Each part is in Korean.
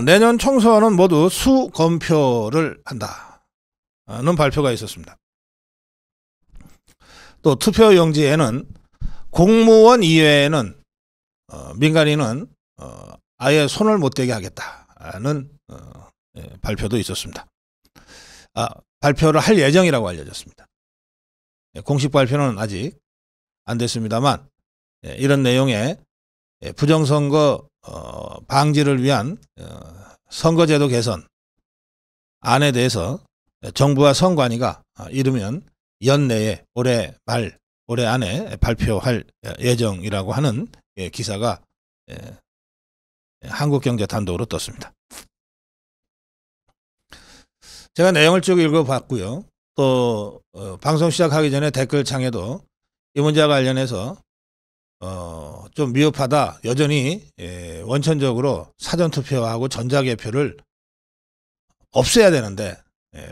내년 총선은 모두 수검표를 한다는 발표가 있었습니다. 또 투표용지에는 공무원 이외에는 민간인은 아예 손을 못 대게 하겠다는 발표도 있었습니다. 발표를 할 예정이라고 알려졌습니다. 공식 발표는 아직 안 됐습니다만 이런 내용의 부정선거 방지를 위한 선거제도 개선 안에 대해서 정부와 선관위가 이르면 연내에 올해 안에 발표할 예정이라고 하는 기사가 한국경제 단독으로 떴습니다. 제가 내용을 쭉 읽어봤고요. 또 방송 시작하기 전에 댓글창에도 이 문제와 관련해서 좀 미흡하다, 여전히 원천적으로 사전투표하고 전자개표를 없애야 되는데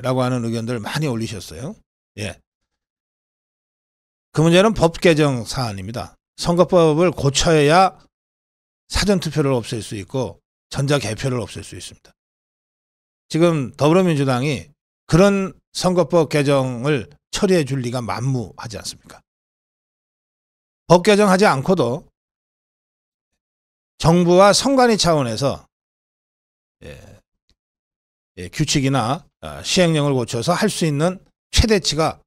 라고 하는 의견들 많이 올리셨어요. 그 문제는 법 개정 사안입니다. 선거법을 고쳐야 사전투표를 없앨 수 있고 전자개표를 없앨 수 있습니다. 지금 더불어민주당이 그런 선거법 개정을 처리해 줄 리가 만무하지 않습니까? 법 개정하지 않고도 정부와 선관위 차원에서 규칙이나 시행령을 고쳐서 할 수 있는 최대치가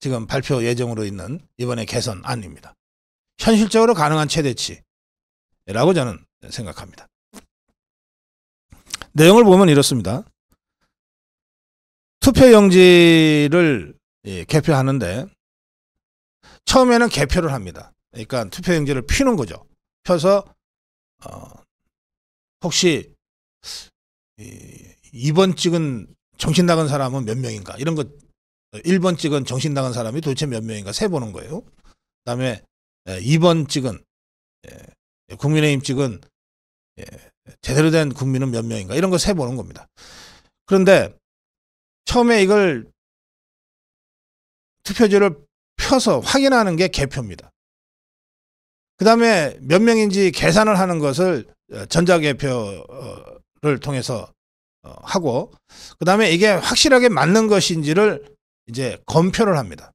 지금 발표 예정으로 있는 이번에 개선안입니다. 현실적으로 가능한 최대치라고 저는 생각합니다. 내용을 보면 이렇습니다. 투표용지를 개표하는데 처음에는 개표를 합니다. 그러니까 투표용지를 피는 거죠. 펴서 혹시 2번 찍은 정신 나간 사람은 몇 명인가 이런 거 1번 찍은 정신 나간 사람이 도대체 몇 명인가 세보는 거예요. 그다음에 2번 찍은 국민의힘 찍은 제대로 된 국민은 몇 명인가 이런 거 세보는 겁니다. 그런데 처음에 이걸 투표지를 펴서 확인하는 게 개표입니다. 그 다음에 몇 명인지 계산을 하는 것을 전자개표를 통해서 하고 그 다음에 이게 확실하게 맞는 것인지를 이제 검표를 합니다.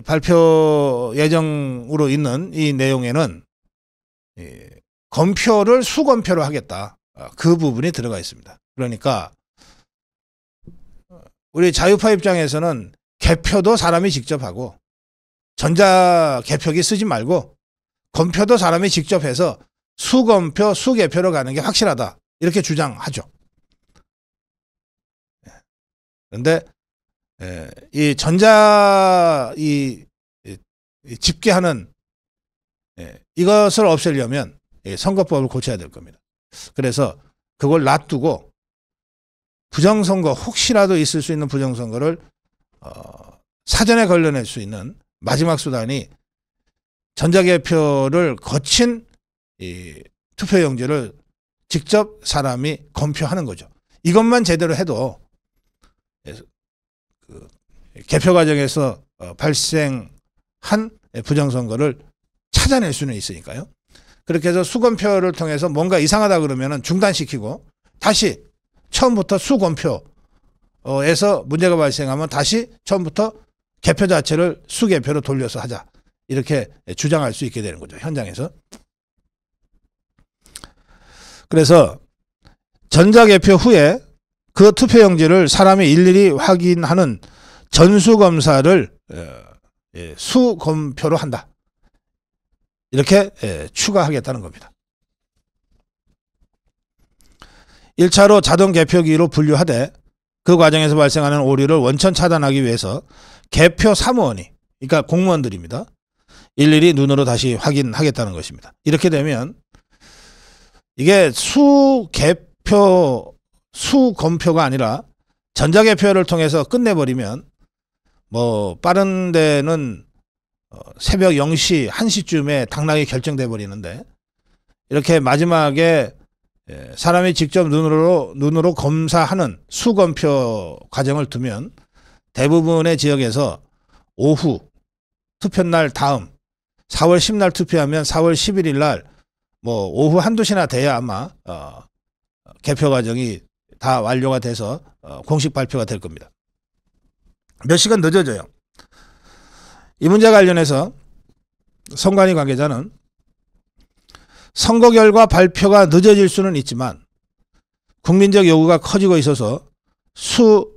발표 예정으로 있는 이 내용에는 검표를 수검표로 하겠다. 그 부분이 들어가 있습니다. 그러니까 우리 자유파 입장에서는 개표도 사람이 직접 하고 전자개표기 쓰지 말고 검표도 사람이 직접 해서 수검표, 수개표로 가는 게 확실하다. 이렇게 주장하죠. 그런데 이 집계하는 이것을 없애려면 선거법을 고쳐야 될 겁니다. 그래서 그걸 놔두고 부정선거, 혹시라도 있을 수 있는 부정선거를 사전에 걸러낼 수 있는 마지막 수단이 전자개표를 거친 이 투표용지를 직접 사람이 검표하는 거죠. 이것만 제대로 해도 그 개표 과정에서 발생한 부정선거를 찾아낼 수는 있으니까요. 그렇게 해서 수검표를 통해서 뭔가 이상하다 그러면 중단시키고 다시 처음부터 수검표에서 문제가 발생하면 다시 처음부터 개표 자체를 수개표로 돌려서 하자. 이렇게 주장할 수 있게 되는 거죠. 현장에서. 그래서 전자개표 후에 그 투표용지를 사람이 일일이 확인하는 전수검사를 수검표로 한다. 이렇게 추가하겠다는 겁니다. 1차로 자동개표기로 분류하되 그 과정에서 발생하는 오류를 원천 차단하기 위해서 개표 사무원이, 그러니까 공무원들입니다. 일일이 눈으로 다시 확인하겠다는 것입니다. 이렇게 되면 이게 수검표가 아니라 전자개표를 통해서 끝내버리면 뭐 빠른 데는 새벽 0시, 1시쯤에 당락이 결정돼 버리는데 이렇게 마지막에 사람이 직접 눈으로 검사하는 수검표 과정을 두면 대부분의 지역에서 오후 투표날 다음 4월 10날 투표하면 4월 11일 날 뭐 오후 한두 시나 돼야 아마 개표 과정이 다 완료가 돼서 공식 발표가 될 겁니다. 몇 시간 늦어져요. 이 문제 관련해서 선관위 관계자는 선거 결과 발표가 늦어질 수는 있지만 국민적 요구가 커지고 있어서 수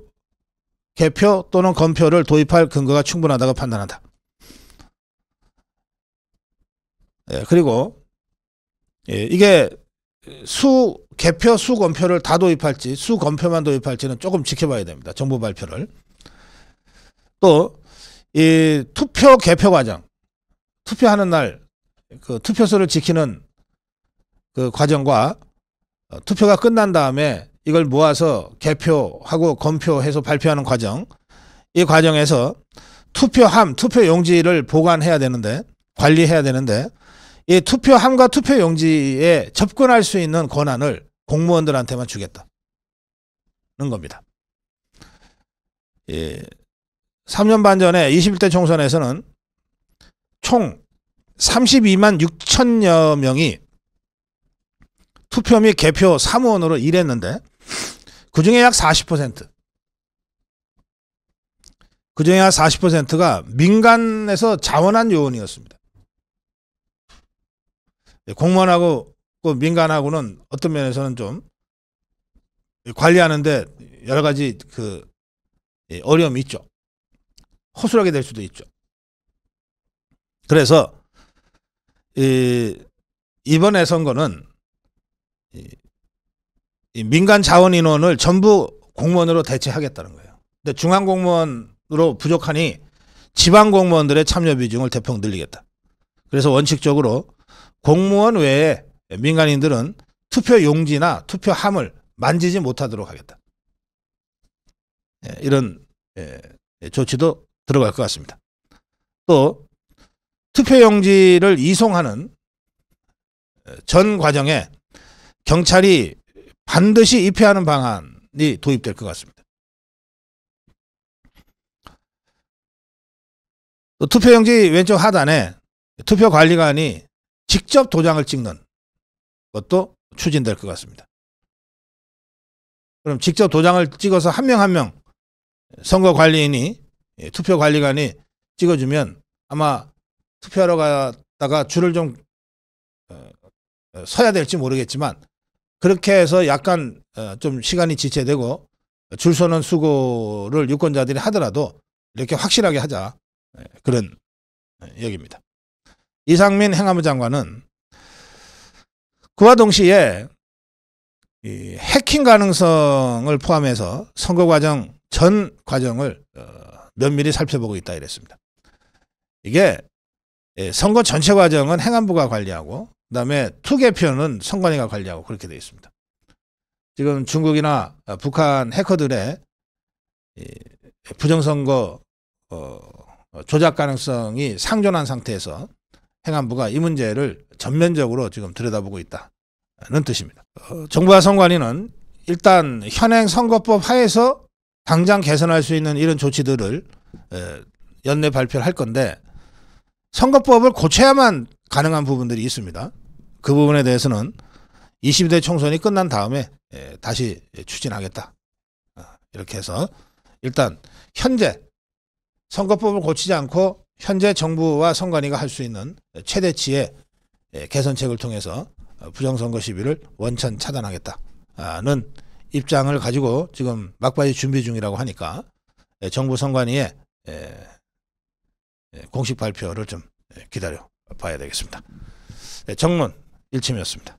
개표 또는 검표를 도입할 근거가 충분하다고 판단한다. 그리고 이게 수 개표, 수 검표를 다 도입할지 수 검표만 도입할지는 조금 지켜봐야 됩니다. 정부 발표를. 또 이 투표 개표 과정, 투표하는 날 그 투표소를 지키는 그 과정과 투표가 끝난 다음에 이걸 모아서 개표하고 검표해서 발표하는 과정, 이 과정에서 투표함, 투표용지를 보관해야 되는데, 관리해야 되는데, 이 투표함과 투표용지에 접근할 수 있는 권한을 공무원들한테만 주겠다는 겁니다. 3년 반 전에 21대 총선에서는 총 32만 6천여 명이 투표 및 개표 사무원으로 일했는데 그중에 약 40%, 그중에 약 40%가 민간에서 자원한 요원이었습니다. 공무원하고 민간하고는 어떤 면에서는 좀 관리하는데 여러 가지 그 어려움이 있죠. 허술하게 될 수도 있죠. 그래서 이번에 선거는 민간 자원 인원을 전부 공무원으로 대체하겠다는 거예요. 근데 중앙 공무원으로 부족하니 지방 공무원들의 참여 비중을 대폭 늘리겠다. 그래서 원칙적으로 공무원 외에 민간인들은 투표 용지나 투표함을 만지지 못하도록 하겠다. 이런 조치도 들어갈 것 같습니다. 또 투표용지를 이송하는 전 과정에 경찰이 반드시 입회하는 방안이 도입될 것 같습니다. 또 투표용지 왼쪽 하단에 투표관리관이 직접 도장을 찍는 것도 추진될 것 같습니다. 그럼 직접 도장을 찍어서 한 명 한 명 선거관리인이 투표관리관이 찍어주면 아마 투표하러 갔다가 줄을 좀 서야 될지 모르겠지만 그렇게 해서 약간 좀 시간이 지체되고 줄 서는 수고를 유권자들이 하더라도 이렇게 확실하게 하자, 그런 얘기입니다. 이상민 행안부 장관은 그와 동시에 이 해킹 가능성을 포함해서 선거 과정 전 과정을 면밀히 살펴보고 있다 이랬습니다. 이게 선거 전체 과정은 행안부가 관리하고 그다음에 투개표는 선관위가 관리하고 그렇게 되어 있습니다. 지금 중국이나 북한 해커들의 부정선거 조작 가능성이 상존한 상태에서 행안부가 이 문제를 전면적으로 지금 들여다보고 있다는 뜻입니다. 정부와 선관위는 일단 현행 선거법 하에서 당장 개선할 수 있는 이런 조치들을 연내 발표를 할 건데 선거법을 고쳐야만 가능한 부분들이 있습니다. 그 부분에 대해서는 22대 총선이 끝난 다음에 다시 추진하겠다. 이렇게 해서 일단 현재 선거법을 고치지 않고 현재 정부와 선관위가 할 수 있는 최대치의 개선책을 통해서 부정선거 시비를 원천 차단하겠다는 입장을 가지고 지금 막바지 준비 중이라고 하니까 정부 선관위의 공식 발표를 좀 기다려 봐야 되겠습니다. 정론 일침이었습니다.